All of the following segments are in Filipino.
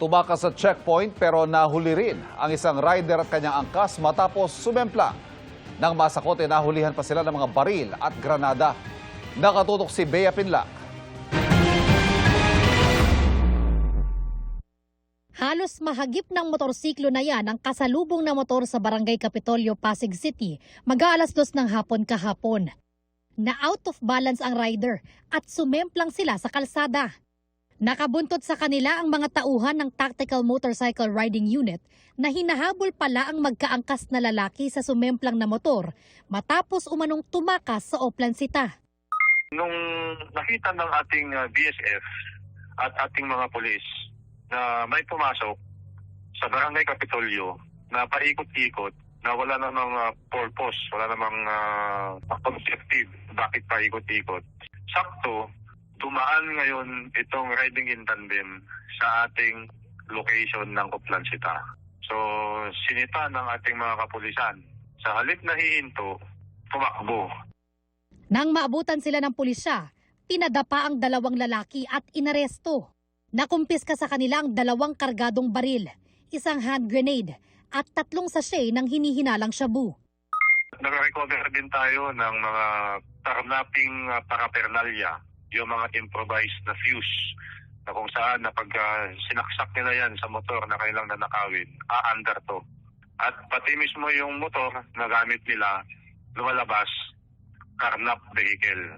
Tumakas sa checkpoint pero nahuli rin ang isang rider at kanyang angkas matapos sumemplang. Nang masakote, nahulihan pa sila ng mga baril at granada. Nakatutok si Bea Pinlac. Halos mahagip ng motorsiklo na yan ang kasalubong na motor sa Barangay Kapitolyo, Pasig City, mag-aalas 2 ng hapon kahapon. Na out of balance ang rider at sumemplang sila sa kalsada. Nakabuntot sa kanila ang mga tauhan ng Tactical Motorcycle Riding Unit na hinahabol pala ang magkaangkas na lalaki sa sumemplang na motor matapos umanong tumakas sa Oplancita. Nung nakita ng ating BSF at ating mga pulis na may pumasok sa Barangay Kapitolyo na paikot-ikot na wala namang purpose, wala namang objective bakit paikot-ikot. Sakto, dumaan ngayon itong riding in tandem sa ating location ng Oplancita. So, sinita ng ating mga kapulisan. Sa halip na hihinto, tumakbo. Nang maabutan sila ng pulisya, pinadapa ang dalawang lalaki at inaresto. Nakumpiska sa kanila ang 2 kargadong baril, isang hand grenade at 3 sachet ng hinihinalang shabu. Nag-recover din tayo ng mga karnaping paraphernalia, yung mga improvised na fuse na kung saan na pag sinaksak nila yan sa motor na kailang nanakawin, aandar to. At pati mismo yung motor na gamit nila, lumalabas, karnap vehicle.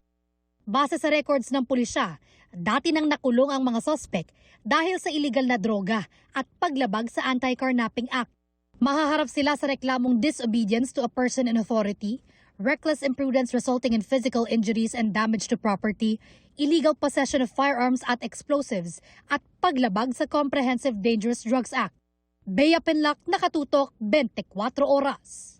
Base sa records ng pulisya, dati nang nakulong ang mga sospek dahil sa illegal na droga at paglabag sa Anti-Carnapping Act. Mahaharap sila sa reklamong disobedience to a person in authority, reckless imprudence resulting in physical injuries and damage to property, illegal possession of firearms at explosives, at paglabag sa Comprehensive Dangerous Drugs Act. Bea Pinlac, nakatutok 24 oras.